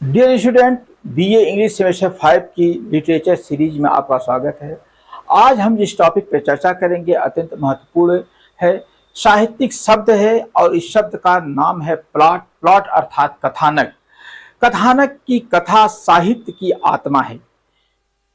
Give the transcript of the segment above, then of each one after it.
Dear student, BA English semester 5 की literature series में आपका स्वागत है। आज हम जिस टॉपिक पर चर्चा करेंगे अत्यंत महत्वपूर्ण है। साहित्यिक शब्द है और इस शब्द का नाम है प्लॉट। प्लॉट अर्थात कथानक। कथानक की कथा साहित्य की आत्मा है।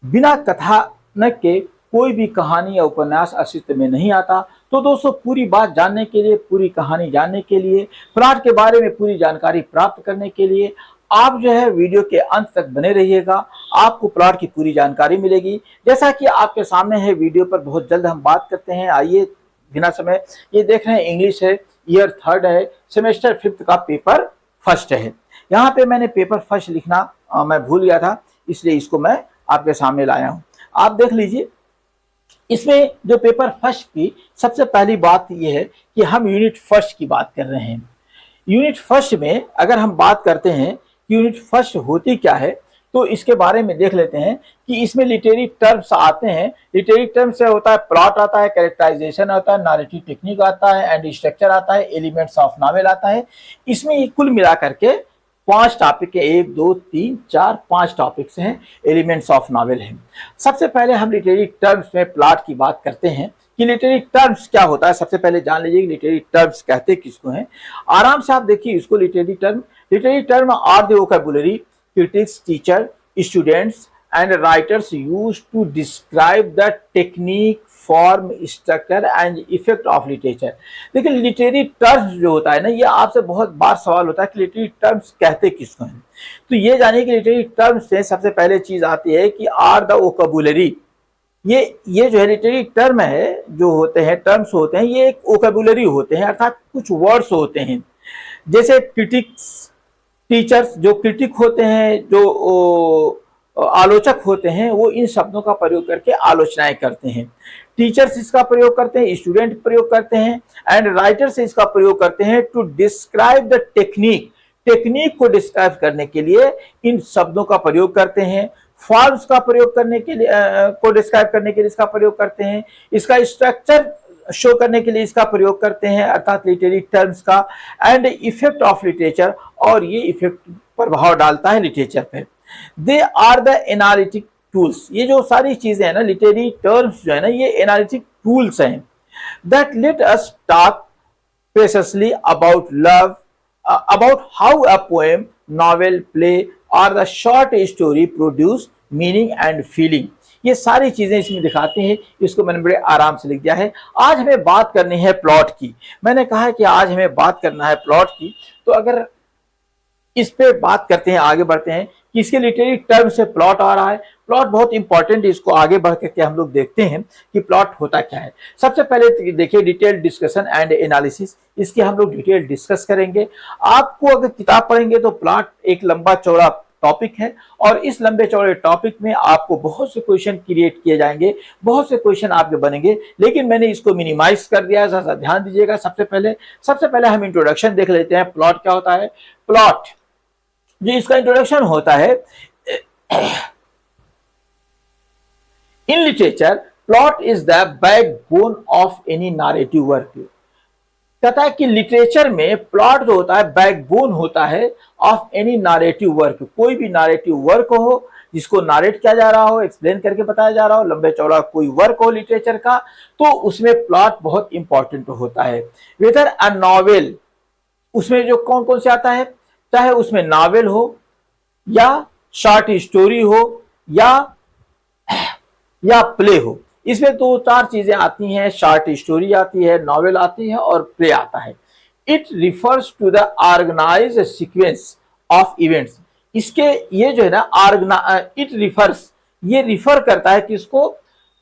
बिना कथानक के कोई भी कहानी या उपन्यास अस्तित्व में नहीं आता। तो दोस्तों, पूरी बात जानने के लिए, पूरी कहानी जानने के लिए, प्लॉट के बारे में पूरी जानकारी प्राप्त करने के लिए आप जो है वीडियो के अंत तक बने रहिएगा। आपको प्लॉट की पूरी जानकारी मिलेगी। जैसा कि आपके सामने है वीडियो पर, बहुत जल्द हम बात करते हैं। आइए बिना समय, ये देख रहे हैं इंग्लिश है, ईयर 3 है, सेमेस्टर 5 का पेपर फर्स्ट है। यहाँ पे मैंने पेपर फर्स्ट लिखना मैं भूल गया था, इसलिए इसको मैं आपके सामने लाया हूँ। आप देख लीजिए, इसमें जो पेपर फर्स्ट की सबसे पहली बात यह है कि हम यूनिट फर्स्ट की बात कर रहे हैं। यूनिट फर्स्ट में अगर हम बात करते हैं कि यूनिट फर्स्ट होती क्या है, तो इसके बारे में देख लेते हैं कि इसमें लिटरेरी टर्म्स आते हैं। लिटरेरी टर्म्स से होता है प्लॉट आता है, कैरेक्टराइजेशन आता है, नैरेटिव टेक्निक आता है, एंड स्ट्रक्चर आता है, एलिमेंट्स ऑफ नॉवेल आता है। इसमें कुल मिला करके 5 टॉपिक है। 1 2 3 4 5 टॉपिक्स हैं, एलिमेंट्स ऑफ नॉवेल है। सबसे पहले हम लिटरेरी टर्म्स में प्लॉट की बात करते हैं कि लिटरेरी टर्म्स क्या होता है। सबसे पहले जान लीजिए कि लिटरेरी टर्म्स कहते किसको हैं। आराम से आप देखिए इसको। Literary term are the vocabulary critics, teacher, students and writers used to describe the technique, form, structure and effect of literature। देखिए, लिटरेरी टर्म्स जो होता है ना, ये आपसे बहुत बार सवाल होता है कि लिटरेरी टर्म्स कहते किसको हैं। तो ये जानिए कि लिटरेरी टर्म्स में सबसे पहले चीज आती है कि आर द वोकैबुलरी। ये जो है लिटरेरी टर्म है, जो होते हैं टर्म्स होते हैं, ये एक वोकैबुलरी होते हैं, अर्थात कुछ वर्ड्स होते हैं। जैसे क्रिटिक्स, टीचर्स, जो क्रिटिक होते हैं, जो आलोचक होते हैं, वो इन शब्दों का प्रयोग करके आलोचनाएं करते हैं। टीचर्स इसका प्रयोग करते हैं, स्टूडेंट प्रयोग करते हैं, एंड राइटर्स इसका प्रयोग करते हैं to describe the technique. Technique को डिस्क्राइब करने के लिए इन शब्दों का प्रयोग करते हैं। फॉर्म्स का प्रयोग करने के लिए को डिस्क्राइब करने के लिए इसका प्रयोग करते हैं। इसका स्ट्रक्चर शो करने के लिए इसका प्रयोग करते हैं, अर्थात लिटरेरी टर्म्स का। एंड इफेक्ट ऑफ लिटरेचर, और ये इफेक्ट प्रभाव डालता है लिटरेचर पे। They are the analytic tools. ये जो सारी चीजें हैं ना, लिटरेरी टर्म्स जो है ना, ये एनालिटिक टूल्स हैं that let us talk precisely about love, about how a poem, novel, play और the short story produce meaning and feeling. ये सारी चीजें इसमें दिखाती हैं। इसको मैंने बड़े आराम से लिख दिया है। आज हमें बात करनी है प्लॉट की। मैंने कहा है कि आज हमें बात करना है प्लॉट की। तो अगर इस पे बात करते हैं, आगे बढ़ते हैं कि इसके लिटरेरी टर्म से प्लॉट आ रहा है। प्लॉट बहुत इंपॉर्टेंट है। इसको आगे बढ़ करके हम लोग देखते हैं कि प्लॉट होता क्या है। सबसे पहले देखिए डिटेल डिस्कशन एंड एनालिसिस। इसकी हम लोग डिटेल डिस्कस करेंगे। आपको अगर किताब पढ़ेंगे तो प्लॉट एक लंबा चौड़ा टॉपिक है, और इस लंबे चौड़े टॉपिक में आपको बहुत से क्वेश्चन क्रिएट किए जाएंगे, बहुत से क्वेश्चन आपके बनेंगे। लेकिन मैंने इसको मिनिमाइज कर दिया है, जरा ध्यान दीजिएगा। सबसे पहले हम इंट्रोडक्शन देख लेते हैं। प्लॉट क्या होता है। प्लॉट जो इसका इंट्रोडक्शन होता है, in literature plot is the backbone of any narrative work. कहता है कि लिटरेचर में प्लॉट जो होता है बैकबोन होता है ऑफ एनी नैरेटिव वर्क। कोई भी नैरेटिव वर्क हो, जिसको नरेट किया जा रहा हो, एक्सप्लेन करके बताया जा रहा हो, लंबे चौड़ा कोई वर्क हो लिटरेचर का, तो उसमें प्लॉट बहुत इंपॉर्टेंट होता है। वेदर अ नॉवेल, उसमें जो कौन कौन से आता है, चाहे उसमें नॉवेल हो या शॉर्ट स्टोरी हो या प्ले हो। इसमें 2-4 चीजें आती हैं। शॉर्ट स्टोरी आती है, नॉवेल आती है और प्ले आता है। It refers to the organised sequence of events. इसके ये जो है ना, इट रिफर्स, ये रिफर करता है किसको,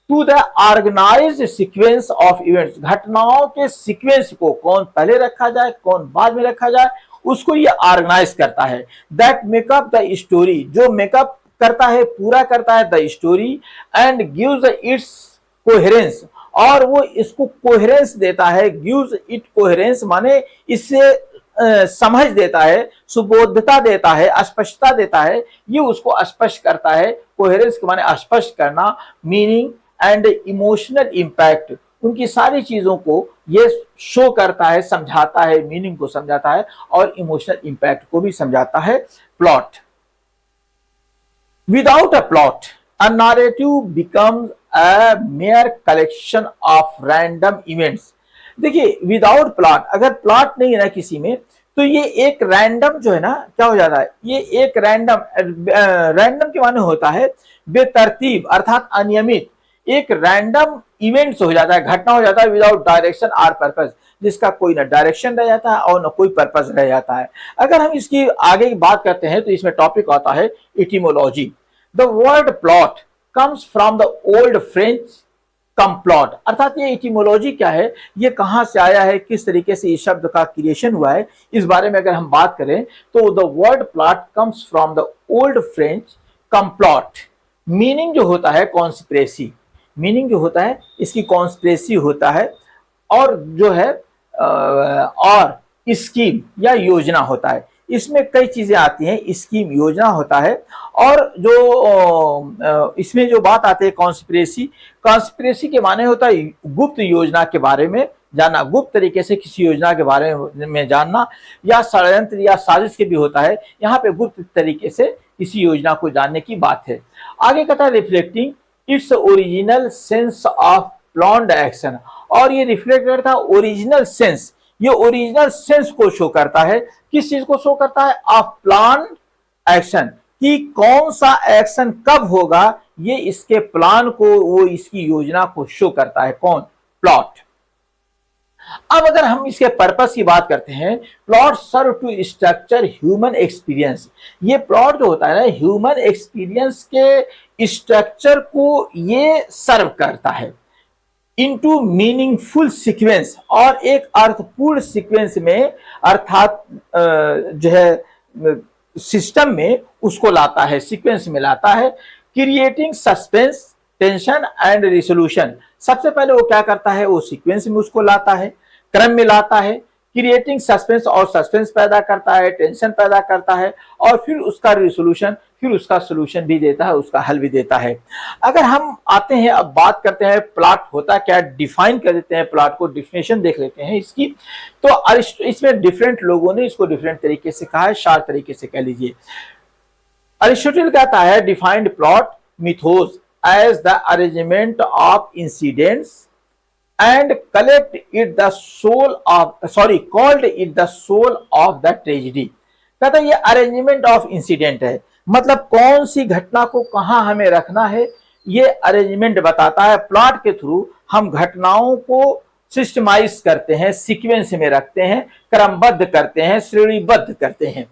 to the organised sequence of events. घटनाओं के सीक्वेंस को, कौन पहले रखा जाए, कौन बाद में रखा जाए, उसको ये ऑर्गेनाइज करता है। दैट मेकअप द स्टोरी, जो मेकअप करता है, पूरा करता है the story, and gives it's coherence, और वो इसको कोहेरेंस देता है। गिव्स इट कोहेरेंस माने इससे समझ देता है, सुबोधता देता है, स्पष्टता देता है। ये उसको स्पष्ट करता है। कोहेरेंस के माने स्पष्ट करना, मीनिंग एंड इमोशनल इम्पैक्ट, उनकी सारी चीजों को ये शो करता है, समझाता है, मीनिंग को समझाता है और इमोशनल इम्पैक्ट को भी समझाता है plot. Without a plot, a narrative becomes a mere collection of random events. देखिए, विदाउट प्लॉट, अगर प्लॉट नहीं है ना किसी में, तो ये एक रैंडम जो है ना क्या हो जाता है, ये एक रैंडम, रैंडम के माने होता है बेतरतीब अर्थात अनियमित, एक रैंडम इवेंट्स हो जाता है, घटना हो जाता है विदाउट डायरेक्शन आर पर्पस, जिसका कोई ना डायरेक्शन रह जाता है और ना कोई पर्पस रह जाता है। अगर हम इसकी आगे की बात करते हैं तो इसमें टॉपिक आता है etymology. The word plot comes from the old French complot, अर्थात ये इटिमोलॉजी क्या है, ये कहां से आया है, किस तरीके से इस शब्द का क्रिएशन हुआ है, इस बारे में अगर हम बात करें तो the word plot comes from the old French complot, meaning जो होता है कॉन्स्पिरेसी, मीनिंग जो होता है इसकी कॉन्स्पिरेसी होता है, और जो है और स्कीम या योजना होता है। इसमें कई चीजें आती हैं, स्कीम योजना होता है, और जो इसमें जो बात आती है कॉन्स्पिरेसी, कॉन्स्पिरेसी के माने होता है गुप्त योजना के बारे में जानना, गुप्त तरीके से किसी योजना के बारे में जानना, या षड्यंत्र या साजिश के भी होता है, यहाँ पे गुप्त तरीके से किसी योजना को जानने की बात है। आगे कहता है reflecting its original sense of planned action, और ये रिफ्लेक्ट करता है ओरिजिनल सेंस, ये ओरिजिनल सेंस को शो करता है, किस चीज को शो करता है, ऑफ प्लान एक्शन, कि कौन सा एक्शन कब होगा, ये इसके प्लान को, वो इसकी योजना को शो करता है, कौन, प्लॉट। अब अगर हम इसके पर्पस की बात करते हैं, plot serve to structure human experience, ये प्लॉट जो होता है ना ह्यूमन एक्सपीरियंस के स्ट्रक्चर को ये सर्व करता है इनटू मीनिंगफुल सीक्वेंस, और एक अर्थपूर्ण सीक्वेंस में, अर्थात जो है सिस्टम में उसको लाता है, सीक्वेंस में लाता है, creating suspense tension and resolution. सबसे पहले वो क्या करता है, वो सीक्वेंस में उसको लाता है, क्रम में लाता है, क्रिएटिंग सस्पेंस, और सस्पेंस पैदा करता है, टेंशन पैदा करता है, और फिर उसका रिसोल्यूशन, फिर उसका सोल्यूशन भी देता है, उसका हल भी देता है। अगर हम आते हैं, अब बात करते हैं प्लॉट होता क्या, डिफाइन कर देते हैं प्लॉट को, डिफिनेशन देख लेते हैं इसकी। तो इसमें डिफरेंट लोगों ने इसको डिफरेंट तरीके से कहा है, 4 तरीके से कह लीजिए। अरिस्टोटल कहता है defined plot mythos as the arrangement of incidents and collect it the soul of called it the soul of the tragedy। कहता है ये अरेंजमेंट ऑफ इंसिडेंट है, मतलब कौन सी घटना को कहां हमें रखना है, ये अरेंजमेंट बताता है। प्लॉट के थ्रू हम घटनाओं को सिस्टमाइज करते हैं, सीक्वेंस में रखते हैं, क्रमबद्ध करते हैं, श्रेणीबद्ध करते हैं।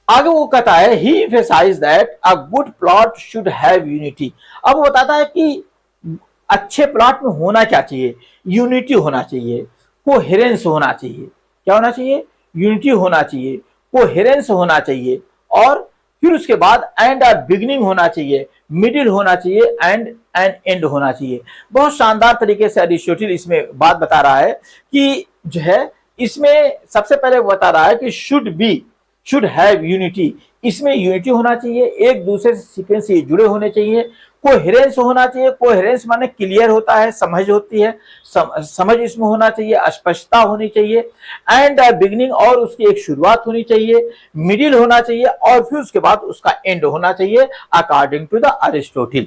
आगे वो कहता है he emphasize that a good plot should have unity. अब वो बताता है कि अच्छे प्लॉट में होना क्या चाहिए, यूनिटी होना चाहिए, कोहेरेंस होना चाहिए, क्या होना चाहिए, यूनिटी होना चाहिए, कोहेरेंस होना चाहिए, और फिर उसके बाद एंड अ बिगिनिंग होना चाहिए, मिडिल होना चाहिए, एंड एंड एंड होना चाहिए। बहुत शानदार तरीके से अरिस्टोटल इसमें बात बता रहा है कि जो है इसमें सबसे पहले बता रहा है कि शुड हैव यूनिटी, इसमें यूनिटी होना चाहिए, एक दूसरे से सीक्वेंस से जुड़े होने चाहिए, कोहेरेंस होना चाहिए, कोहेरेंस माने क्लियर होता है, समझ होती है, समझ इसमें होना चाहिए, स्पष्टता होनी चाहिए, एंड बिगिनिंग, और उसकी एक शुरुआत होनी चाहिए, मिडिल होना चाहिए, और फिर उसके बाद उसका एंड होना चाहिए, अकॉर्डिंग टू द अरिस्टोटल।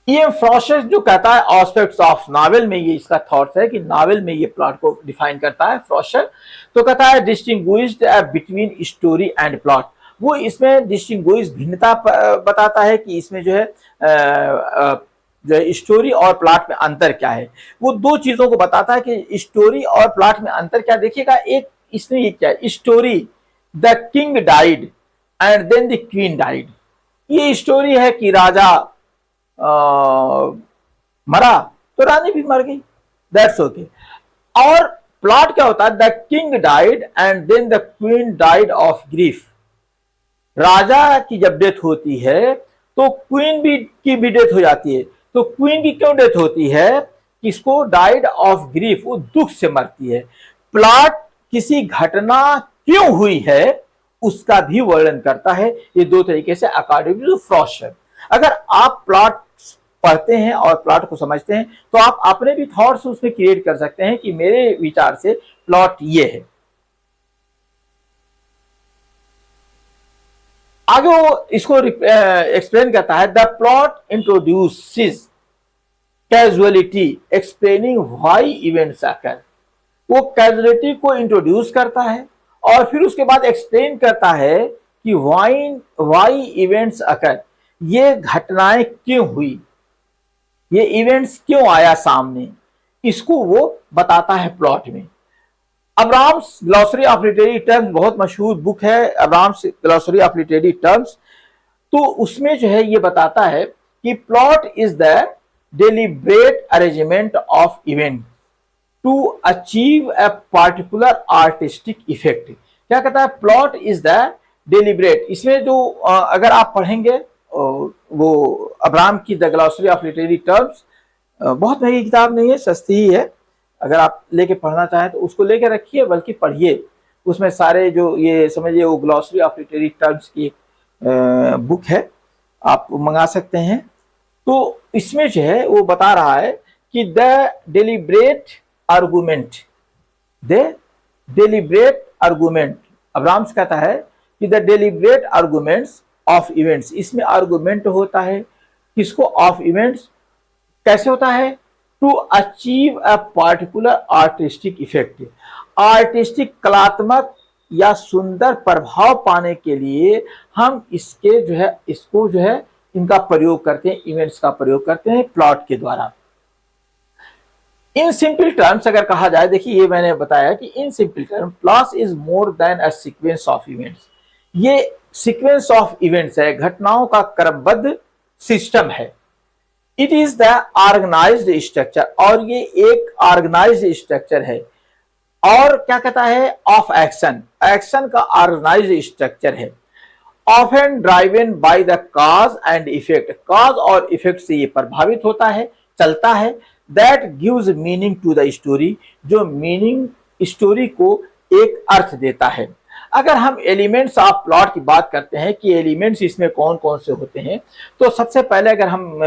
ये फ्रॉसेस जो कहता है एस्पेक्ट्स ऑफ नॉवेल में, ये इसका थॉट्स है कि नॉवेल में ये प्लॉट को डिफाइन करता है फ्रॉशर। तो कहता है distinguished between story and plot, वो इसमें डिस्टिंग्विश भिन्नता बताता है कि इसमें जो है स्टोरी और प्लॉट में अंतर क्या है। वो 2 चीजों को बताता है कि स्टोरी और प्लॉट में अंतर क्या। देखिएगा, एक इसमें ये क्या है, story the king died and then the queen died, ये स्टोरी है कि राजा मरा तो रानी भी मर गई, दैट्स ओके। और प्लॉट क्या होता है, the king died and then the queen died of grief, राजा की जब डेथ होती है तो क्वीन की भी डेथ हो जाती है। तो क्वीन की क्यों डेथ होती है, किसको, डाइड ऑफ ग्रीफ, वो दुख से मरती है। प्लॉट किसी घटना क्यों हुई है उसका भी वर्णन करता है। ये 2 तरीके से अकॉर्डिंग टू फ्रॉशर। अगर आप प्लॉट पढ़ते हैं और प्लॉट को समझते हैं तो आप अपने भी थॉट्स उसमें क्रिएट कर सकते हैं कि मेरे विचार से प्लॉट ये है। आगे वो इसको एक्सप्लेन करता है, the plot introduces casualty explaining why events आकर। वो कैजुअलिटी को इंट्रोड्यूस करता है और फिर उसके बाद एक्सप्लेन करता है कि व्हाई इवेंट्स अकर, ये घटनाएं क्यों हुई, ये इवेंट्स क्यों आया सामने, इसको वो बताता है प्लॉट में। Abrams Glossary of Literary Terms बहुत मशहूर बुक है, Abrams Glossary of Literary Terms. तो उसमें जो है ये बताता है कि plot is the deliberate arrangement of event to achieve a particular artistic effect. क्या कहता है, प्लॉट इज द डेलिब्रेट। इसमें जो अगर आप पढ़ेंगे वो अब्राम की the glossary of Literary Terms, बहुत महंगी किताब नहीं है, सस्ती ही है। अगर आप लेके पढ़ना चाहें तो उसको लेके रखिए, बल्कि पढ़िए। उसमें सारे जो ये समझिए वो ग्लॉसरी ऑफ लिटरेरी टर्म्स की बुक है, आप मंगा सकते हैं। तो इसमें जो है वो बता रहा है कि द डेलिब्रेट आर्गुमेंट, अब्राम्स कहता है कि the deliberate arguments of events, इसमें आर्गुमेंट होता है किसको, ऑफ इवेंट्स। कैसे होता है, to achieve a particular artistic effect, artistic कलात्मक या सुंदर प्रभाव पाने के लिए हम इसके जो है इसको जो है इनका प्रयोग करते हैं, इवेंट्स का प्रयोग करते हैं प्लॉट के द्वारा। इन सिंपल टर्म्स अगर कहा जाए, देखिए ये मैंने बताया कि in simple term plot is more than a sequence of events. ये सीक्वेंस ऑफ इवेंट्स है, घटनाओं का क्रमबद्ध सिस्टम है। It is the organised structure, और ये एक ऑर्गेनाइज्ड स्ट्रक्चर है। और क्या कहता है, ऑफ एक्शन, एक्शन का ऑर्गेनाइज्ड स्ट्रक्चर है। Often driven by the cause and effect, cause और इफेक्ट से ये प्रभावित होता है, चलता है। That gives meaning to the story, जो मीनिंग स्टोरी को एक अर्थ देता है। अगर हम एलिमेंट्स ऑफ प्लॉट की बात करते हैं कि एलिमेंट्स इसमें कौन कौन से होते हैं, तो सबसे पहले अगर हम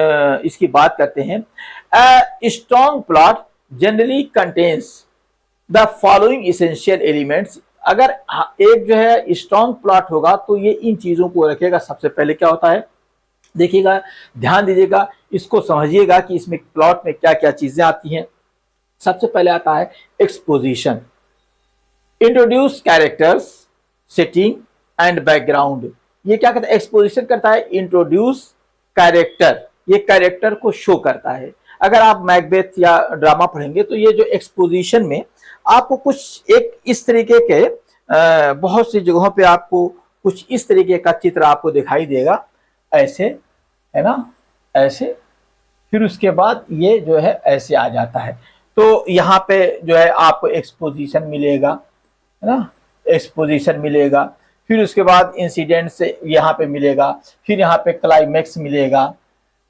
इसकी बात करते हैं, a strong plot generally contains the following essential elements. अगर एक जो है स्ट्रॉन्ग प्लॉट होगा तो ये इन चीजों को रखेगा। सबसे पहले क्या होता है, देखिएगा, ध्यान दीजिएगा, इसको समझिएगा कि इसमें प्लॉट में क्या क्या चीजें आती हैं। सबसे पहले आता है exposition, introduce characters, setting and background. ये क्या करता है, एक्सपोजिशन करता है, इंट्रोड्यूस कैरेक्टर, ये कैरेक्टर को शो करता है। अगर आप मैकबेथ या ड्रामा पढ़ेंगे तो ये जो एक्सपोजिशन में आपको कुछ एक इस तरीके के बहुत सी जगहों पे आपको कुछ इस तरीके का चित्र आपको दिखाई देगा, ऐसे, है ना, ऐसे, फिर उसके बाद ये जो है ऐसे आ जाता है। तो यहाँ पे जो है आपको एक्सपोजिशन मिलेगा, है ना, एक्सपोजिशन मिलेगा। फिर उसके बाद इंसिडेंट से यहाँ पे मिलेगा, फिर यहाँ पे क्लाइमेक्स मिलेगा,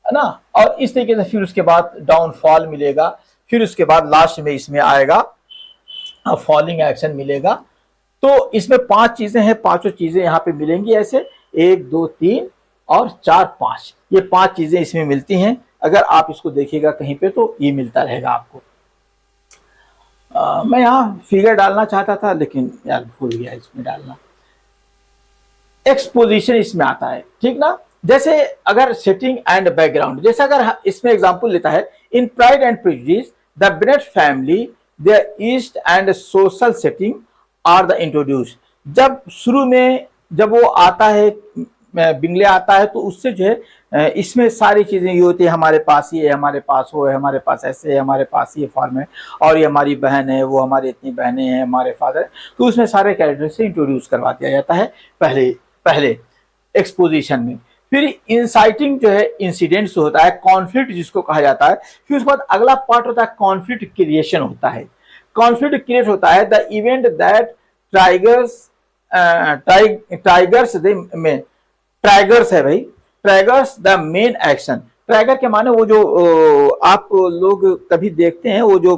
है ना, और इस तरीके से फिर उसके बाद डाउनफॉल मिलेगा, फिर उसके बाद लास्ट में इसमें आएगा फॉलिंग एक्शन मिलेगा। तो इसमें 5 चीजें हैं, पांचों चीजें यहाँ पे मिलेंगी, ऐसे 1 2 3 और 4 5, ये 5 चीजें इसमें मिलती हैं। अगर आप इसको देखिएगा कहीं पे तो ये मिलता रहेगा आपको। मैं यहाँ फिगर डालना चाहता था लेकिन यार भूल गया इसमें डालना। एक्सपोजिशन इसमें आता है, ठीक ना। जैसे अगर सेटिंग एंड बैकग्राउंड, जैसे अगर इसमें एग्जांपल लेता है, in Pride and Prejudice the Bennet family, the east end social setting are the introduce. जब शुरू में जब वो आता है, बिंगले आता है, तो उससे जो है इसमें सारी चीजें ये होती है, हमारे पास ये है, हमारे पास वो है, हमारे पास ऐसे है, हमारे पास ये फॉर्म है, और ये हमारी बहन है, वो हमारी इतनी बहनें हैं, हमारे फादर। तो उसमें सारे कैरेक्टर से इंट्रोड्यूस करवा दिया जाता है पहले एक्सपोजिशन में। फिर इंसाइटिंग जो है इंसिडेंट्स होता है, कॉन्फ्लिक्ट जिसको कहा जाता है। फिर उसके बाद अगला पार्ट होता है कॉन्फ्लिक्ट क्रिएशन होता है। कॉन्फ्लिक्ट क्रिएट होता है द इवेंट दैट ट्राइगर्स है भाई, ट्राइगर्स द मेन एक्शन। ट्राइगर के माने वो जो आप लोग कभी देखते हैं, वो जो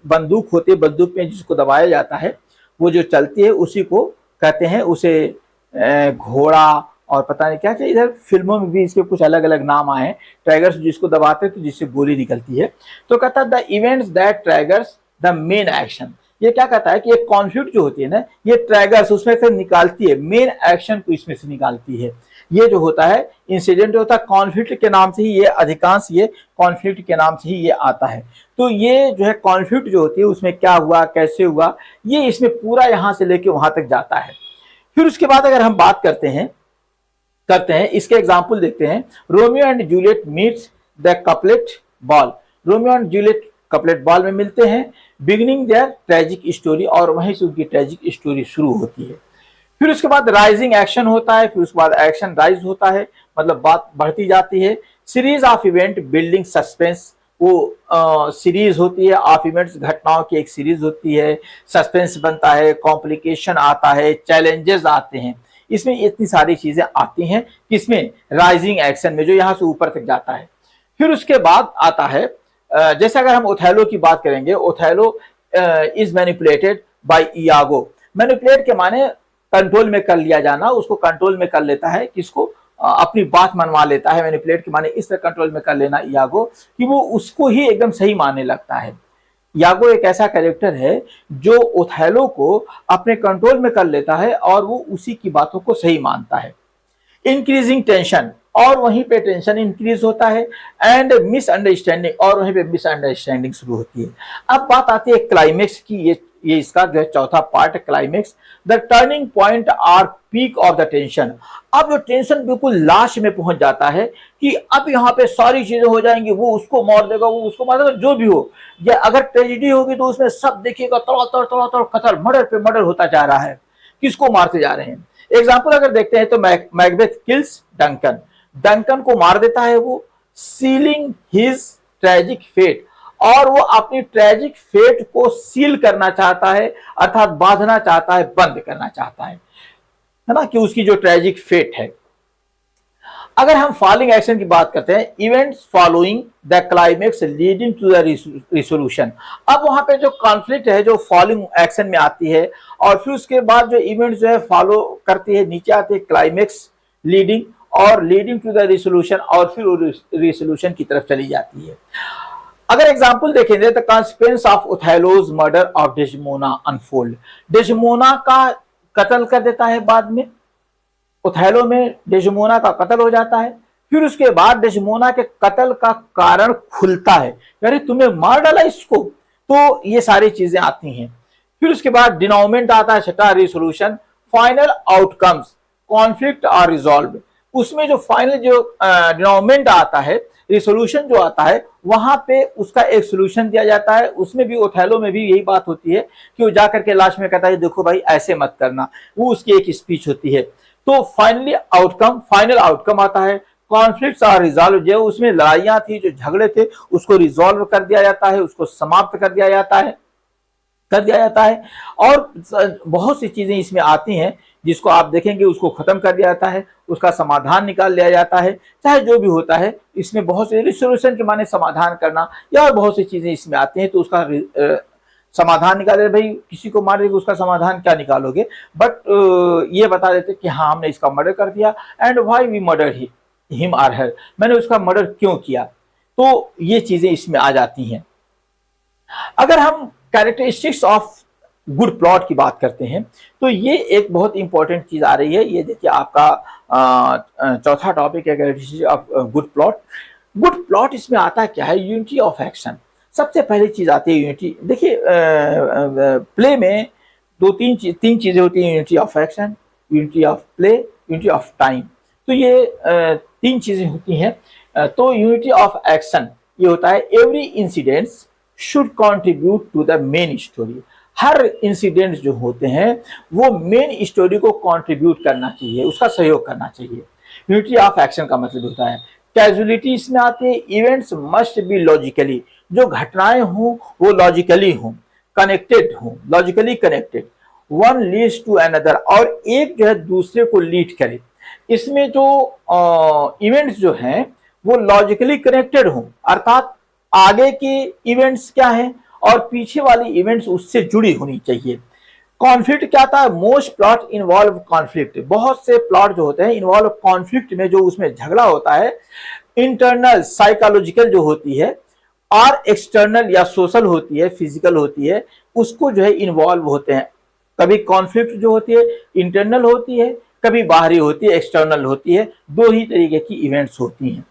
बंदूक होती है, बंदूक में जिसको दबाया जाता है, वो जो चलती है उसी को कहते हैं, उसे घोड़ा और पता नहीं क्या क्या, इधर फिल्मों में भी इसके कुछ अलग अलग नाम आए हैं। ट्राइगर्स जिसको दबाते हैं तो जिससे गोली निकलती है। तो कहता है the events that triggers the main action, ये क्या कहता है कि एक कॉन्फ्लिक्ट जो होती है ना, ये ट्रैगर्स उसमें से निकालती है, मेन एक्शन को इसमें से निकालती है। ये जो होता है इंसिडेंट होता है, कॉन्फ्लिक्ट के नाम से ही ये अधिकांश ये कॉन्फ्लिक्ट के नाम से ही ये आता है। तो ये जो है कॉन्फ्लिक्ट जो होती है उसमें क्या हुआ, कैसे हुआ, ये इसमें पूरा यहां से लेके वहां तक जाता है। फिर उसके बाद अगर हम बात करते हैं इसके एग्जाम्पल देखते हैं। Romeo and Juliet meets the couplet ball. Romeo and Juliet couplet ball में मिलते हैं, बिगिनिंग देयर ट्रेजिक स्टोरी, और वहीं से उनकी ट्रेजिक स्टोरी शुरू होती है। फिर उसके बाद राइजिंग एक्शन होता है, फिर उसके बाद एक्शन राइज होता है, मतलब बात बढ़ती जाती है। Series of event building suspense, वो सीरीज होती है ऑफ इवेंट्स, घटनाओं की एक सीरीज होती है, सस्पेंस बनता है, कॉम्प्लिकेशन आता है, चैलेंजेस आते हैं, इसमें इतनी सारी चीजें आती हैं किसमें, राइजिंग एक्शन में, जो यहाँ से ऊपर तक जाता है। फिर उसके बाद आता है जैसे अगर हम ओथेलो की बात करेंगे, Othello is manipulated bye Iago. Manipulate के माने कंट्रोल में कर लिया जाना, उसको कंट्रोल में कर लेता है, किसको, अपनी बात मनवा लेता है। मैनिपुलेट के माने इस तरह कंट्रोल में कर लेना यागो कि वो उसको ही एकदम सही मानने लगता है। यागो एक ऐसा कैरेक्टर है जो ओथेलो को अपने कंट्रोल में कर लेता है और वो उसी की बातों को सही मानता है। इंक्रीजिंग टेंशन, और वहीं पे टेंशन इंक्रीज होता है, एंड मिसअंडरस्टैंडिंग, और वहीं पे मिसअंडरस्टैंडिंग शुरू होती है। अब बात आती है क्लाइमेक्स की, ये इसका जो है चौथा पार्ट है, climax, the turning point or peak of the tension. अब जो टेंशन बिल्कुल लास्ट में पहुंच जाता है कि अब यहाँ पे सारी चीजें हो जाएंगी, वो उसको मार देगा, वो उसको मार देगा, जो भी हो, या अगर ट्रेजिडी होगी तो उसमें सब देखिएगा तड़ातड़ कत्ल, मर्डर पे मर्डर होता जा रहा है, किसको मारते जा रहे हैं। एग्जाम्पल अगर देखते हैं तो मैकबेथ किल्स डंकन, डंकन को मार देता है वो, सीलिंग हिज ट्रेजिक फेट, और वो अपनी ट्रेजिक फेट को सील करना चाहता है, अर्थात बांधना चाहता है, बंद करना चाहता है ना, कि उसकी जो ट्रेजिक फेट है। अगर हम फॉलोइंग एक्शन की बात करते हैं, events following the climax leading to the resolution. अब वहां पे जो कॉन्फ्लिक्ट है जो फॉलोइंग एक्शन में आती है, और फिर उसके बाद जो इवेंट्स जो है फॉलो करती है, नीचे आती है क्लाइमेक्स, लीडिंग, और लीडिंग टू द रिसोल्यूशन, और फिर रिसोल्यूशन की तरफ चली जाती है। अगर एग्जाम्पल देखेंगे तो consequence of Othello's murder of Desdemona unfold. Desdemona का कत्ल कर देता है, बाद में ओथेलो में डेस्डेमोना का कत्ल हो जाता है। फिर उसके बाद डेस्डेमोना के कत्ल का कारण खुलता है, अरे तुमने मार डाला इसको, तो ये सारी चीजें आती हैं। फिर उसके बाद डिनाउमेंट आता है, छठा resolution, final outcomes, conflict are resolve. उसमें जो फाइनल जो डिनाउमेंट आता है, रिसोल्यूशन जो आता है, वहां पे उसका एक सोल्यूशन दिया जाता है। उसमें भी ओथेलो में भी यही बात होती है कि वो जाकर के लास्ट में कहता है देखो भाई ऐसे मत करना, वो उसकी एक स्पीच होती है। तो फाइनली आउटकम, फाइनल आउटकम आता है, कॉन्फ्लिक्ट्स आर रिजॉल्व, जो उसमें लड़ाइयां थी, जो झगड़े थे, उसको रिजॉल्व कर दिया जाता है, उसको समाप्त कर दिया जाता है। और बहुत सी चीजें इसमें आती हैं जिसको आप देखेंगे, उसको खत्म कर दिया जाता है, उसका समाधान निकाल लिया जाता है, चाहे जो भी होता है। इसमें बहुत से रिसोल्यूशन के माने समाधान करना, या और बहुत सी चीजें इसमें आती हैं, तो उसका समाधान निकाले। भाई किसी को मार देंगे, उसका समाधान क्या निकालोगे, बट ये बता देते कि हाँ हमने इसका मर्डर कर दिया, and why we murder him or her, मैंने उसका मर्डर क्यों किया। तो ये चीजें इसमें आ जाती हैं। अगर हम कैरेक्टरिस्टिक्स ऑफ गुड प्लॉट की बात करते हैं, तो ये एक बहुत इंपॉर्टेंट चीज आ रही है। ये देखिए आपका चौथा टॉपिक है, characteristics of good plot. Good plot इसमें आता है क्या है, यूनिटी ऑफ एक्शन। सबसे पहली चीज आती है यूनिटी। देखिए प्ले में तीन चीजें होती हैं, unity of action, unity of play, unity of time. तो ये तीन चीजें होती हैं। तो यूनिटी ऑफ एक्शन ये होता है, every incidents should contribute to the main story. हर इंसिडेंट जो होते हैं वो मेन स्टोरी को कंट्रीब्यूट करना चाहिए, उसका सहयोग करना चाहिए। यूनिटी ऑफ एक्शन का मतलब होता है, कैजुअलिटी इसमें आती है, इवेंट्स मस्ट बी लॉजिकली, जो घटनाएं हों वो लॉजिकली हों, कनेक्टेड हों, logically connected, one leads to another, और एक जो है दूसरे को लीड करे। इसमें जो इवेंट्स जो हैं वो लॉजिकली कनेक्टेड हों, अर्थात आगे के इवेंट्स क्या हैं और पीछे वाली इवेंट्स उससे जुड़ी होनी चाहिए। कॉन्फ्लिक्ट क्या था, मोस्ट प्लॉट इन्वॉल्व कॉन्फ्लिक्ट। बहुत से प्लॉट जो होते हैं इन्वॉल्व कॉन्फ्लिक्ट में, जो उसमें झगड़ा होता है, इंटरनल साइकोलॉजिकल जो होती है, और एक्सटर्नल या सोशल होती है, फिजिकल होती है, उसको जो है इन्वॉल्व होते हैं। कभी कॉन्फ्लिक्ट जो होती है इंटरनल होती है, कभी बाहरी होती है, एक्सटर्नल होती है। दो ही तरीके की इवेंट्स होती हैं।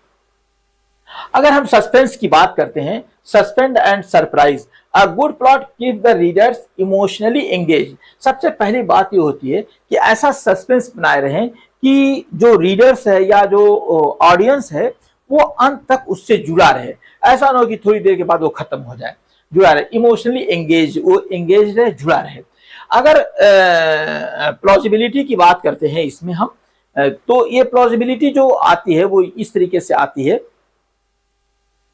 अगर हम सस्पेंस की बात करते हैं, suspend and surprise, a good plot keep the readers emotionally engage. सबसे पहली बात ये होती है कि ऐसा सस्पेंस बनाए रहें कि जो रीडर्स है या जो ऑडियंस है वो अंत तक उससे जुड़ा रहे। ऐसा ना हो कि थोड़ी देर के बाद वो खत्म हो जाए। जुड़ा रहे, इमोशनली एंगेज, वो एंगेज रहे, जुड़ा रहे। अगर प्लॉजिबिलिटी की बात करते हैं इसमें हम, तो ये प्लॉजिबिलिटी जो आती है वो इस तरीके से आती है।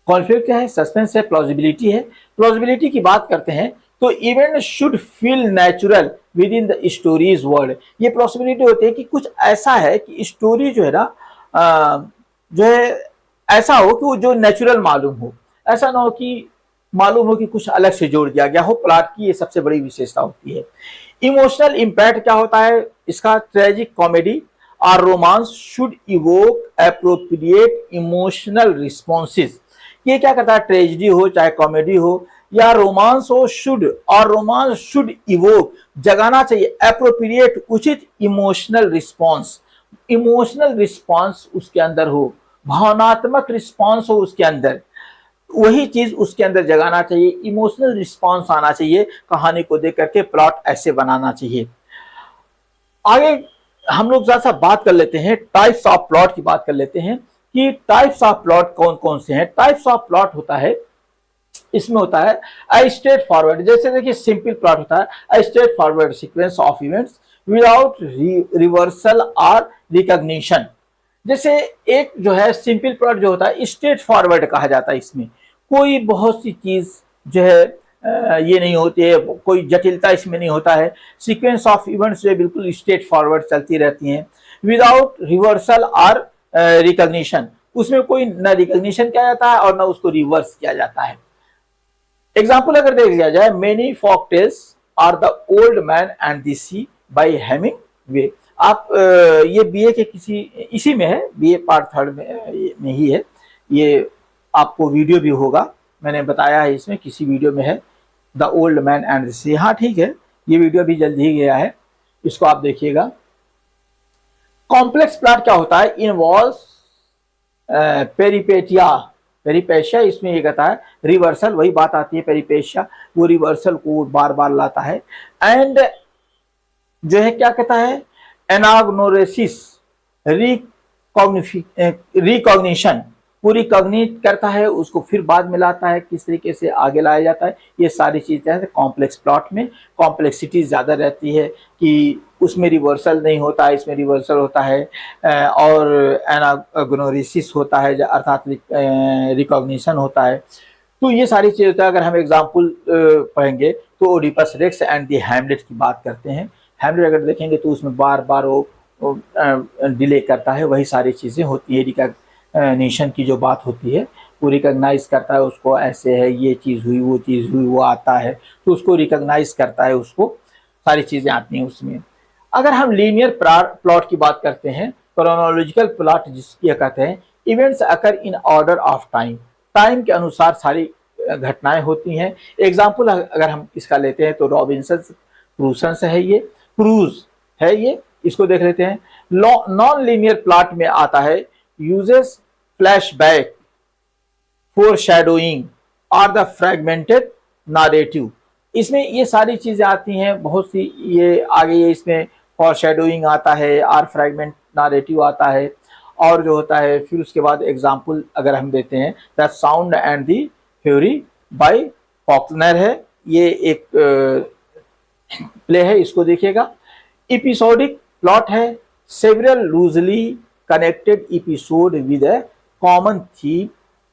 कॉन्फ्लिक्ट है, सस्पेंस है, प्लॉजिबिलिटी है। प्लॉजिबिलिटी की बात करते हैं तो event should feel natural with in the stories world. ये प्लॉजिबिलिटी होती है कि कुछ ऐसा है कि स्टोरी जो है ना जो है ऐसा हो कि वो जो नेचुरल मालूम हो। ऐसा ना हो कि मालूम हो कि कुछ अलग से जोड़ दिया गया हो। प्लॉट की ये सबसे बड़ी विशेषता होती है। इमोशनल इंपैक्ट क्या होता है इसका? ट्रेजिक कॉमेडी और romance should evoke appropriate emotional responses. ये क्या करता है? ट्रेजिडी हो चाहे कॉमेडी हो या रोमांस हो, शुड, और रोमांस शुड इवोक, जगाना चाहिए, एप्रोप्रिएट, उचित इमोशनल रिस्पॉन्स। इमोशनल रिस्पॉन्स उसके अंदर हो, भावनात्मक रिस्पॉन्स हो उसके अंदर, वही चीज उसके अंदर जगाना चाहिए। इमोशनल रिस्पॉन्स आना चाहिए कहानी को देख करके। प्लॉट ऐसे बनाना चाहिए। आगे हम लोग जरा सा बात कर लेते हैं, टाइप्स ऑफ प्लॉट की बात कर लेते हैं कि टाइप्स ऑफ प्लॉट कौन कौन से हैं। टाइप्स ऑफ प्लॉट होता है, इसमें होता है अ स्ट्रेट फॉरवर्ड, जैसे देखिए सिंपल प्लॉट होता है a straight forward sequence of events without reversal और रिकॉग्निशन। जैसे एक जो है सिंपल प्लॉट जो होता है स्ट्रेट फॉरवर्ड कहा जाता है। इसमें कोई बहुत सी चीज जो है ये नहीं होती है, कोई जटिलता इसमें नहीं होता है। सीक्वेंस ऑफ इवेंट्स जो है बिल्कुल स्ट्रेट फॉरवर्ड चलती रहती हैं विदाउट रिवर्सल और रिकॉग्निशन। उसमें कोई न रिकॉग्निशन किया जाता है और न उसको रिवर्स किया जाता है। एग्जाम्पल अगर देख लिया जाए, many folk tales are the old man and the sea by Hemingway. आप ये बीए के किसी इसी में है, बीए पार्ट 3 में ही है। ये आपको वीडियो भी होगा, मैंने बताया है इसमें, किसी वीडियो में है the old man and the sea. हाँ ठीक है, ये वीडियो भी जल्द ही गया है, इसको आप देखिएगा। कॉम्प्लेक्स प्लॉट क्या होता है? इन्वॉल्व्स पेरिपेटिया, पेरिपेशिया, इसमें ये कहता है रिवर्सल, वही बात आती है पेरिपेशिया, वो रिवर्सल को बार बार लाता है। एंड जो है क्या कहता है? एनाग्नोरेसिस, रिकॉग्निशन, पूरी कॉग्निट करता है उसको, फिर बाद में लाता है, किस तरीके से आगे लाया जाता है। ये सारी चीजें हैं कॉम्प्लेक्स प्लॉट में। कॉम्प्लेक्सिटी ज्यादा रहती है कि उसमें रिवर्सल नहीं होता है, इसमें रिवर्सल होता है, और एनाग्नोरेसिस होता है अर्थात रिकॉग्निशन होता है। तो ये सारी चीजें, अगर हम एग्जाम्पल पढ़ेंगे तो Oedipus racks and the Hamlet की बात करते हैं। हैमलेट अगर देखेंगे तो उसमें बार बार वो डिले करता है, वही सारी चीजें होती है। रिकॉग्निशन की जो बात होती है, वो रिकॉग्नाइज करता है उसको, ऐसे है, ये चीज़ हुई, वो चीज़ हुई, वो आता है तो उसको रिकॉग्नाइज करता है, उसको सारी चीज़ें आती हैं उसमें। अगर हम लीनियर प्लॉट की बात करते हैं, क्रोनोलॉजिकल प्लॉट जिसकी कहते हैं, events occur in order of time, time के अनुसार सारी घटनाएं होती हैं। एग्जाम्पल अगर हम इसका लेते हैं तो रॉबिन्सन क्रूसो है, ये क्रूज है, ये इसको देख लेते हैं। नॉन लीनियर प्लॉट में आता है यूजेस फ्लैशबैक, फोरशैडोइंग और द फ्रैगमेंटेड नैरेटिव। इसमें ये सारी चीजें आती हैं बहुत सी। ये आगे ये इसमें फोरशैडोइंग आता है और फ्रैगमेंट नैरेटिव आता है, और जो होता है फिर उसके बाद एग्जाम्पल अगर हम देते हैं the sound and the fury by Faulkner है, ये एक प्ले है, इसको देखिएगा। एपिसोडिक प्लॉट है, several loosely connected episode with a common theme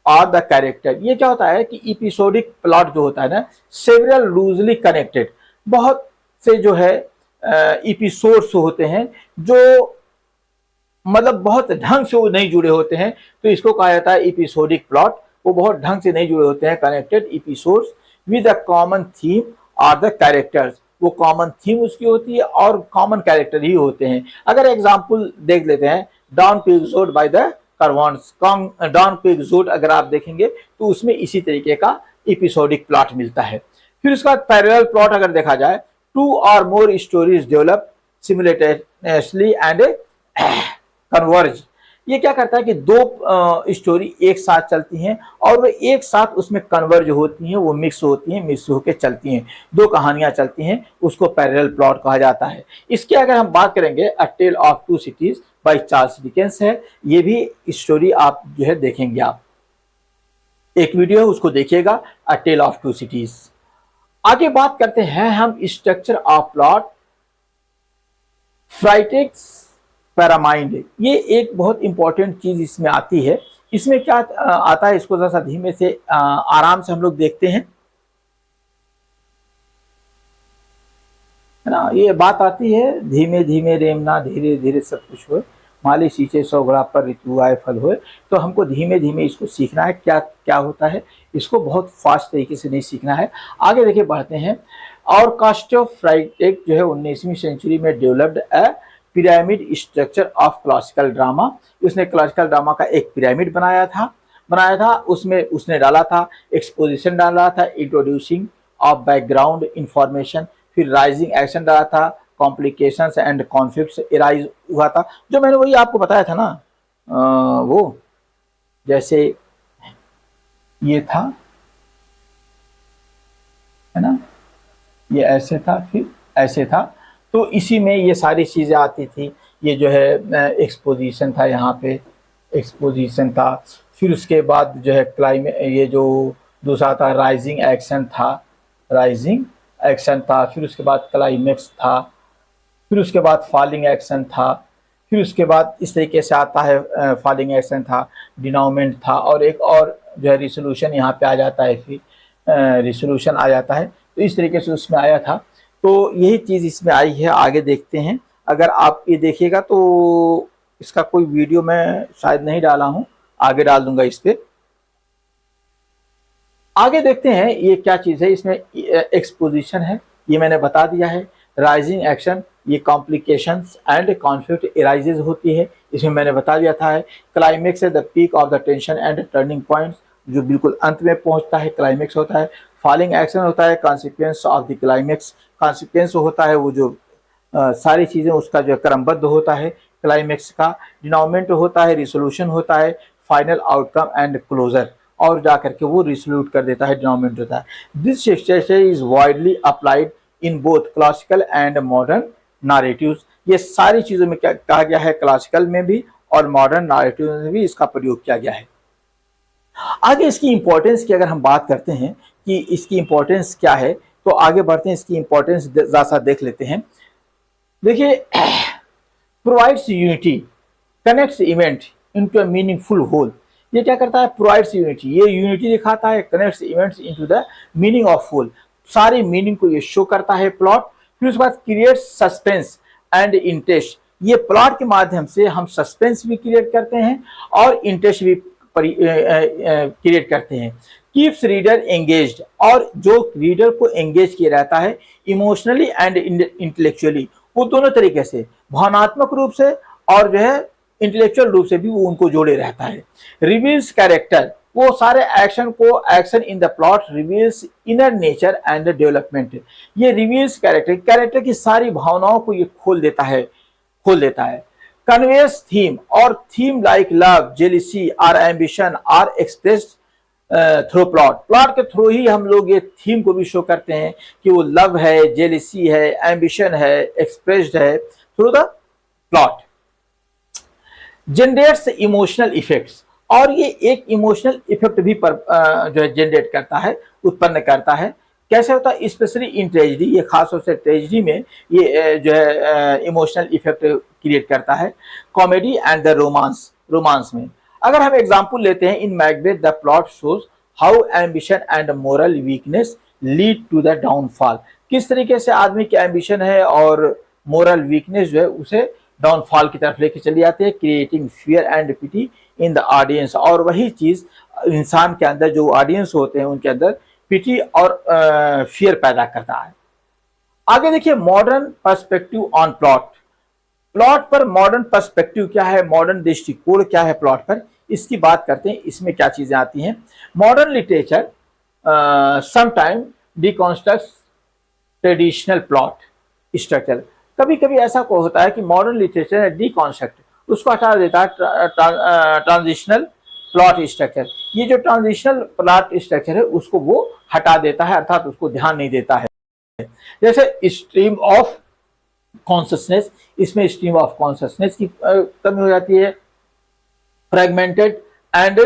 और द कैरेक्टर। ये क्या होता है कि एपिसोडिक प्लॉट जो होता है ना, सेवरल लूजली कनेक्टेड, बहुत से जो है एपिसोड्स होते हैं जो मतलब बहुत ढंग से वो नहीं जुड़े होते हैं, तो इसको कहा जाता है एपिसोडिक प्लॉट। वो बहुत ढंग से नहीं जुड़े होते हैं, connected episodes with a common theme और द कैरेक्टर्स। वो कॉमन थीम उसकी होती है और कॉमन कैरेक्टर ही होते हैं। अगर एग्जाम्पल देख लेते हैं, down episode by the Cervantes Don Quixote अगर आप देखेंगे तो उसमें इसी तरीके का एपिसोडिक प्लॉट मिलता है। फिर उसके बाद पैरेलल प्लॉट अगर देखा जाए, two or more stories develop simultaneously and converge. ये क्या करता है कि दो स्टोरी एक साथ चलती हैं और वो एक साथ उसमें कन्वर्ज होती हैं, वो मिक्स होती हैं, मिक्स होकर चलती हैं, दो कहानियां चलती हैं, उसको पैरेलल प्लॉट कहा जाता है। इसके अगर हम बात करेंगे, a tale of two cities by Charles Dickens है, ये भी स्टोरी आप जो है देखेंगे, आप एक वीडियो है उसको देखिएगा, अ टेल ऑफ टू सिटीज। आगे बात करते हैं हम स्ट्रक्चर ऑफ प्लॉट, फ्राइटेक्स पैरामाइंड। ये एक बहुत इंपॉर्टेंट चीज इसमें आती है। इसमें क्या आता है, इसको जरा धीमे से आराम से हम लोग देखते हैं, है ना। ये बात आती है, धीमे धीमे रेमना धीरे धीरे सब कुछ हो, माली सींचे सौ घड़ा पर ऋतु आए फल होए। तो हमको धीमे धीमे इसको सीखना है, क्या क्या होता है, इसको बहुत फास्ट तरीके से नहीं सीखना है। आगे देखिए बढ़ते हैं। और कास्ट ऑफ फ्राइटेक जो है 19वीं सेंचुरी में developed a pyramid structure of classical drama. उसने क्लासिकल ड्रामा का एक पिरामिड बनाया था। उसमें उसने डाला था एक्सपोजिशन, डाला था इंट्रोड्यूसिंग ऑफ बैकग्राउंड इंफॉर्मेशन, फिर राइजिंग एक्शन डाला था, कॉम्प्लिकेशंस एंड कॉन्फ्लिक्ट्स एराइज हुआ था। जो मैंने वही आपको बताया था ना, वो जैसे ये था, है ना, ये ऐसे था फिर ऐसे था, तो इसी में ये सारी चीज़ें आती थी। ये जो है एक्सपोजिशन था, यहाँ पे एक्सपोजिशन था, फिर उसके बाद जो है ये जो दूसरा था राइजिंग एक्शन था, फिर उसके बाद क्लाइमेक्स था, फिर उसके बाद फॉलिंग एक्शन था, फिर उसके बाद इस तरीके से आता है, फॉलिंग एक्शन था, डिनाउमेंट था, और एक और जो है रिसोल्यूशन यहाँ पे आ जाता है, फिर रिसोल्यूशन आ जाता है। तो इस तरीके से उसमें आया था, तो यही चीज़ इसमें आई है। आगे देखते हैं, अगर आप ये देखिएगा तो इसका कोई वीडियो मैं शायद नहीं डाला हूँ, आगे डाल दूंगा इस पे। आगे देखते हैं ये क्या चीज़ है। इसमें एक्सपोजिशन है, ये मैंने बता दिया है। राइजिंग एक्शन, ये कॉम्प्लिकेशंस एंड कॉन्फ्लिक्ट एराइजेज होती है, इसमें मैंने बता दिया था। क्लाइमेक्स है the peak of the tension and turning points, जो बिल्कुल अंत में पहुंचता है, क्लाइमेक्स होता है। फॉलिंग एक्शन होता है consequence of the climax, consequence होता है वो जो सारी चीज़ें उसका जो क्रमबद्ध होता है क्लाइमेक्स का। डिनाउमेंट होता है, रिसोल्यूशन होता है, फाइनल आउटकम एंड क्लोजर, और जाकर के वो रिसोल्यूट कर देता है, डिनाउमेंट होता है। This structure is widely applied in both classical and modern narratives. ये सारी चीज़ों में क्या कहा गया है, क्लासिकल में भी और मॉडर्न नारेटिव में भी इसका प्रयोग किया गया है। आगे इसकी इंपॉर्टेंस की अगर हम बात करते हैं कि इसकी इंपॉर्टेंस क्या है, तो आगे बढ़ते हैं, इसकी इंपॉर्टेंस ज़्यादा देख लेते हैं। देखिए, provides unity, connects event into a meaningful whole. ये क्या करता है, प्रोवाइड्स यूनिटी, ये यूनिटी दिखाता है, connects events into the meaning of whole, सारी मीनिंग को ये शो करता है प्लॉट। फिर उसके बाद क्रिएट्स सस्पेंस एंड इंटरेस्ट, ये प्लॉट के माध्यम से हम सस्पेंस भी क्रिएट करते हैं और इंटरेस्ट भी क्रिएट करते हैं। कीप्स रीडर एंगेज्ड, और जो रीडर को एंगेज किया रहता है इमोशनली एंड इंटेलेक्चुअली, वो दोनों तरीके से, भावनात्मक रूप से और जो है इंटेलेक्चुअल रूप से भी वो उनको जोड़े रहता है। रिवील्स कैरेक्टर, वो सारे action in the plot reveals inner nature and development. ये रिवील्स कैरेक्टर की सारी भावनाओं को ये खोल देता है। कन्वेस थीम, और थीम लाइक लव, जेलिसी और ambition are expressed through plot के थ्रू ही हम लोग ये थीम को भी शो करते हैं कि वो लव है, जेलिसी है, एम्बिशन है, एक्सप्रेस्ड है through the plot. Generates emotional effects, और ये एक इमोशनल इफेक्ट भी जो है जनरेट करता है, उत्पन्न करता है। कैसे होता है, स्पेशली इन ट्रेजिडी, ये खास तौर से ट्रेजिडी में ये जो है इमोशनल इफेक्ट क्रिएट करता है। कॉमेडी एंड द रोमांस में अगर हम एग्जांपल लेते हैं, in Macbeth the plot shows how ambition and moral weakness lead to the downfall. किस तरीके से आदमी की एम्बिशन है और मोरल वीकनेस जो है उसे डाउनफॉल की तरफ लेके चली जाती है। Creating fear and pity in the audience, और वही चीज इंसान के अंदर, जो ऑडियंस होते हैं उनके अंदर पिटी और फियर पैदा करता है। आगे देखिए, modern perspective on plot. Plot पर मॉडर्न पर्सपेक्टिव क्या है, मॉडर्न दृष्टिकोण क्या है प्लॉट पर, इसकी बात करते हैं। इसमें क्या चीजें आती हैं। Modern literature sometime deconstruct traditional plot structure. कभी कभी ऐसा को होता है कि मॉडर्न लिटरेचर है डिकॉन्स्ट्रक्ट, उसको हटा देता है ट्रांजिशनल प्लॉट स्ट्रक्चर। ये जो ट्रांजिशनल प्लॉट स्ट्रक्चर है उसको वो हटा देता है, अर्थात उसको ध्यान नहीं देता है। जैसे स्ट्रीम ऑफ कॉन्शसनेस, इसमें स्ट्रीम ऑफ कॉन्शसनेस की कमी हो जाती है। Fragmented and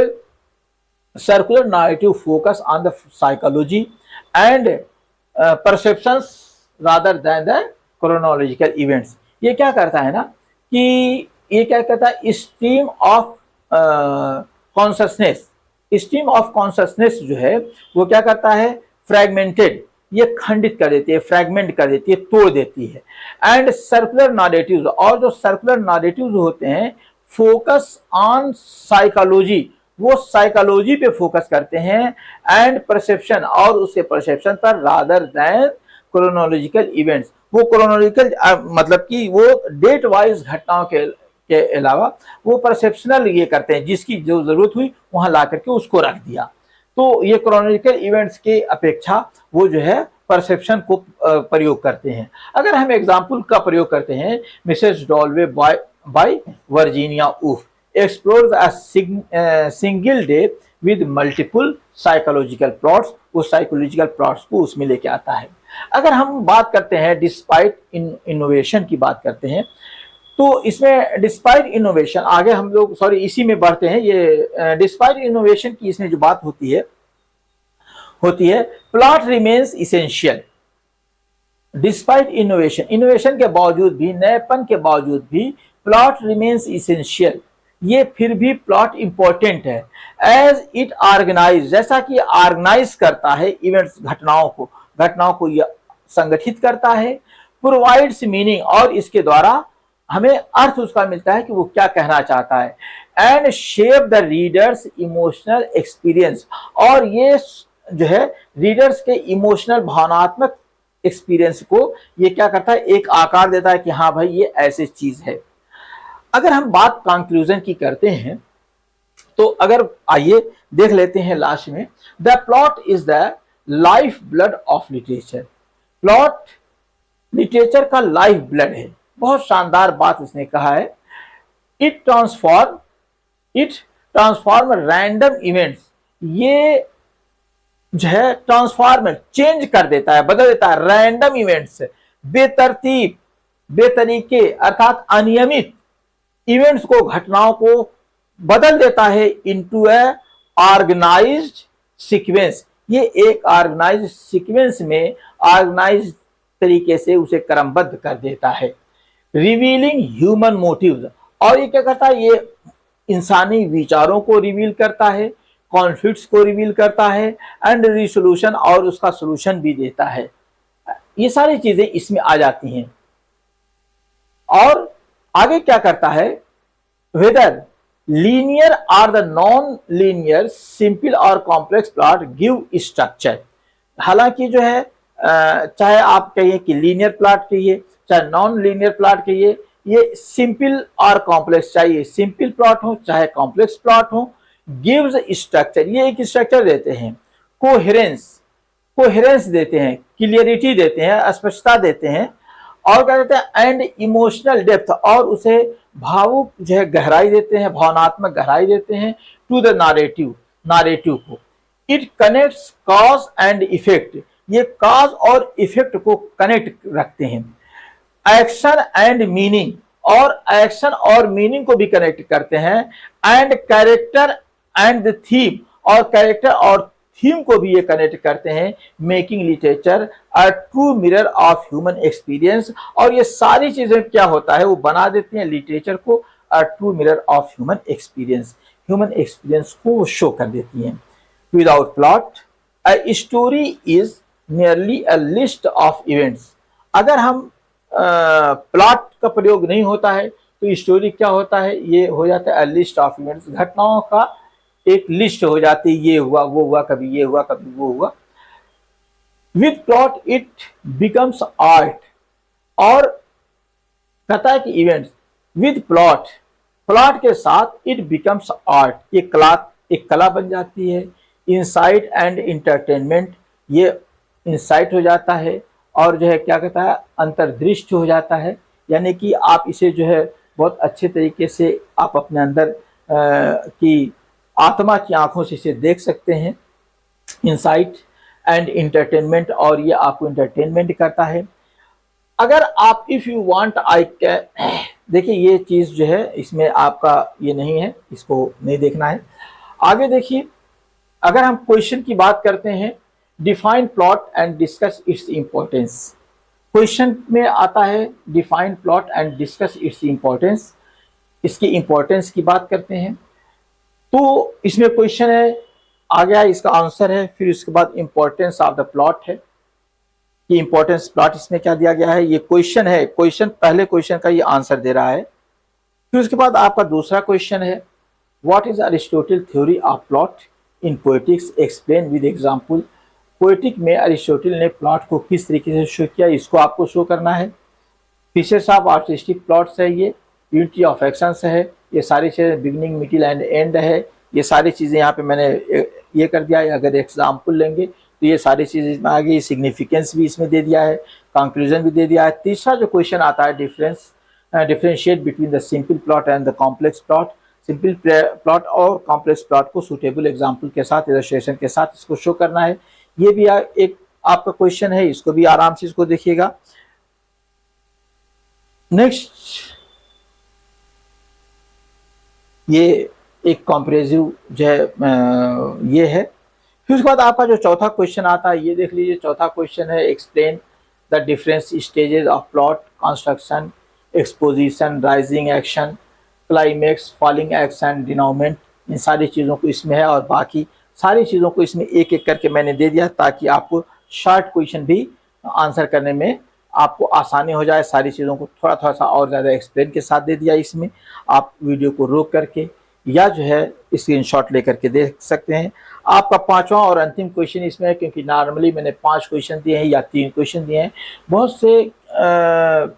circular narrative focus on the psychology and perceptions rather than the chronological events. ये क्या करता है ना कि ये क्या करता है, stream of consciousness, stream of consciousness जो है वो क्या करता है, फ्रेगमेंटेड, ये खंडित कर देती है, फ्रैगमेंट कर देती है, तोड़ देती है। एंड सर्कुलर नैरेटिव्स, और जो सर्कुलर नैरेटिव्स होते हैं फोकस ऑन साइकोलॉजी, वो साइकोलॉजी पे फोकस करते हैं। एंड परसेप्शन, और उसके परसेप्शन पर, रादर देन क्रोनोलॉजिकल इवेंट्स, वो क्रोनोलॉजिकल मतलब कि वो डेट वाइज घटनाओं के अलावा वो परसेप्शनल ये करते हैं, जिसकी जो जरूरत हुई वहां ला करके उसको रख दिया। तो ये क्रोनोलॉजिकल इवेंट्स के अपेक्षा वो जो है परसेप्शन को प्रयोग करते हैं। अगर हम एग्जाम्पल का प्रयोग करते हैं, Mrs Dalloway by Virginia Woolf explores a single day with multiple psychological plots, वो साइकोलॉजिकल प्लॉट्स को उसमें लेके आता है। अगर हम बात करते हैं डिस्पाइट इनोवेशन की बात करते हैं, तो इसमें डिस्पाइट इनोवेशन, आगे हम लोग सॉरी इसी में बढ़ते हैं। ये डिस्पाइट इनोवेशन की इसमें जो बात होती है plot remains essential. Despite innovation, innovation के बावजूद भी, नएपन के बावजूद भी प्लॉट रिमेन्स इसेंशियल, ये फिर भी प्लॉट इंपॉर्टेंट है। एज इट ऑर्गेनाइज, जैसा कि ऑर्गेनाइज करता है इवेंट्स, घटनाओं को यह संगठित करता है। प्रोवाइड्स मीनिंग, और इसके द्वारा हमें अर्थ उसका मिलता है कि वो क्या कहना चाहता है। And shape the readers emotional experience, और ये जो है रीडर्स के इमोशनल भावनात्मक एक्सपीरियंस को ये क्या करता है, एक आकार देता है कि हाँ भाई ये ऐसी चीज है। अगर हम बात कंक्लूजन की करते हैं, तो अगर आइए देख लेते हैं लास्ट में, the plot is the life blood of literature. Plot literature का लाइफ ब्लड है। बहुत शानदार बात इसने कहा है। इट ट्रांसफॉर्म रैंडम इवेंट्स, ये जो है ट्रांसफॉर्म चेंज कर देता है, बदल देता है रैंडम इवेंट्स, बेतरतीब, बेतरीके अर्थात अनियमित इवेंट्स को, घटनाओं को बदल देता है इनटू ए ऑर्गेनाइज्ड सीक्वेंस। ये एक ऑर्गेनाइज्ड सीक्वेंस में ऑर्गेनाइज्ड तरीके से उसे क्रमबद्ध कर देता है। रिवीलिंग ह्यूमन मोटिव्स, और ये क्या करता है, ये इंसानी विचारों को रिवील करता है, कॉन्फ्लिक्ट्स को रिवील करता है, एंड रिसोल्यूशन, और उसका सोल्यूशन भी देता है। ये सारी चीजें इसमें आ जाती हैं। और आगे क्या करता है, whether linear or the non linear, simple और कॉम्प्लेक्स प्लॉट गिव स्ट्रक्चर। हालांकि जो है चाहे आप कहिए कि लीनियर प्लॉट कहिए, चाहे नॉन लीनियर प्लॉट कहिए, ये सिंपल और कॉम्प्लेक्स, चाहिए सिंपल प्लॉट हो चाहे कॉम्प्लेक्स प्लॉट हो, गिव्स स्ट्रक्चर, ये एक स्ट्रक्चर देते हैं। कोहेरेंस देते हैं, क्लियरिटी देते हैं, स्पष्टता देते हैं, और क्या कहते हैं, एंड इमोशनल डेप्थ, और उसे भावुक जो है गहराई देते हैं, भावनात्मक गहराई देते हैं टू द नारेटिव को। It connects cause and effect, ये कॉज और इफेक्ट को कनेक्ट रखते हैं। एक्शन एंड मीनिंग, और एक्शन और मीनिंग को भी कनेक्ट करते हैं। And character and the theme, और कैरेक्टर और थीम को भी ये कनेक्ट करते हैं। Making literature a true mirror of human experience, और ये सारी चीजें क्या होता है, वो बना देती हैं लिटरेचर को a true mirror of human experience को वो शो कर देती हैं। Without plot a story is nearly a list of events. अगर हम प्लॉट का प्रयोग नहीं होता है तो स्टोरी क्या होता है, ये हो जाता है अ लिस्ट ऑफ इवेंट्स, घटनाओं का एक लिस्ट हो जाती है, ये हुआ वो हुआ, कभी ये हुआ कभी वो हुआ। With plot it becomes art, और कहता है कि इवेंट्स विद प्लॉट, प्लॉट के साथ इट बिकम्स आर्ट, ये एक कला बन जाती है। इंसाइट एंड इंटरटेनमेंट, ये इंसाइट हो जाता है और जो है क्या कहता है अंतर्दृष्टि हो जाता है, यानी कि आप इसे जो है बहुत अच्छे तरीके से आप अपने अंदर की आत्मा की आंखों से इसे देख सकते हैं। इंसाइट एंड इंटरटेनमेंट, और ये आपको इंटरटेनमेंट करता है। अगर आप if you want I can, देखिए ये चीज जो है इसमें आपका ये नहीं है, इसको नहीं देखना है। आगे देखिए, अगर हम क्वेश्चन की बात करते हैं, define plot and discuss its importance. Question में आता है define plot and discuss its importance, इसकी इंपॉर्टेंस की बात करते हैं। तो इसमें क्वेश्चन है, आ गया इसका आंसर है, फिर उसके बाद इंपॉर्टेंस ऑफ द प्लॉट है कि इंपॉर्टेंस प्लॉट इसमें क्या दिया गया है, ये क्वेश्चन है। क्वेश्चन पहले क्वेश्चन का ये आंसर दे रहा है। फिर उसके बाद आपका दूसरा क्वेश्चन है, what is Aristotle theory of plot in poetics explain with example. Poetic में अरिस्टोटल ने प्लॉट को किस तरीके से शो किया, इसको आपको शो करना है। फीचर्स ऑफ आर्टिस्टिक प्लॉट्स है, ये यूनिटी ऑफ एक्शंस है, ये सारी चीज़ें बिगिनिंग मिडिल एंड एंड है, ये सारी चीज़ें यहाँ पे मैंने ये कर दिया है। अगर एग्जाम्पल लेंगे तो ये सारी चीज़ें इसमें आ गई, सिग्निफिकेंस भी इसमें दे दिया है, कंक्लूजन भी दे दिया है। तीसरा जो क्वेश्चन आता है, differentiate between the simple plot and the complex plot. Simple plot और कॉम्प्लेक्स प्लॉट को सुटेबल एग्जाम्पल के साथ, इलस्ट्रेशन के साथ इसको शो करना है। ये भी एक आपका क्वेश्चन है, इसको भी आराम से इसको देखिएगा। नेक्स्ट, ये एक कॉम्प्रेसिव जो है ये है। फिर उसके बाद आपका जो चौथा क्वेश्चन आता है, ये देख लीजिए। चौथा क्वेश्चन है, explain the difference stages of plot construction, exposition, rising action, climax, falling action, denouement. इन सारी चीज़ों को इसमें है और बाकी सारी चीज़ों को इसमें एक एक करके मैंने दे दिया ताकि आपको शॉर्ट क्वेश्चन भी आंसर करने में आपको आसानी हो जाए। सारी चीज़ों को थोड़ा थोड़ा सा और ज़्यादा एक्सप्लेन के साथ दे दिया इसमें। आप वीडियो को रोक करके या जो है स्क्रीनशॉट लेकर के देख सकते हैं। आपका पांचवा और अंतिम क्वेश्चन इसमें है, क्योंकि नॉर्मली मैंने 5 क्वेश्चन दिए हैं या 3 क्वेश्चन दिए हैं। बहुत से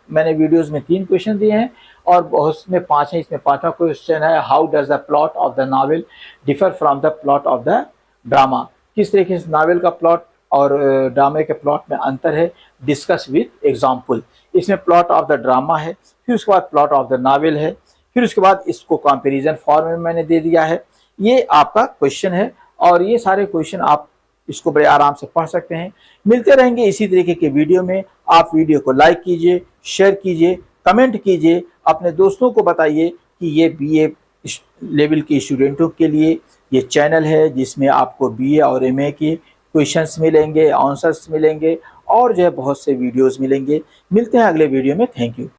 मैंने वीडियोस में 3 क्वेश्चन दिए हैं और बहुत में 5 हैं। इसमें पांचवा क्वेश्चन है, how does the plot of the novel differ from the plot of the drama. किस तरीके से नावल का प्लॉट और ड्रामे के प्लॉट में अंतर है, डिस्कस विद एग्जाम्पल। इसमें प्लॉट ऑफ द ड्रामा है, फिर उसके बाद प्लॉट ऑफ द नावल है, फिर उसके बाद इसको कंपैरिजन फॉर्म में मैंने दे दिया है। ये आपका क्वेश्चन है और ये सारे क्वेश्चन आप इसको बड़े आराम से पढ़ सकते हैं। मिलते रहेंगे इसी तरीके के वीडियो में। आप वीडियो को लाइक कीजिए, शेयर कीजिए, कमेंट कीजिए, अपने दोस्तों को बताइए कि ये बीए लेवल के स्टूडेंटों के लिए ये चैनल है जिसमें आपको बीए और एमए के क्वेश्चंस मिलेंगे, आंसर्स मिलेंगे और जो है बहुत से वीडियोस मिलेंगे। मिलते हैं अगले वीडियो में। Thank you.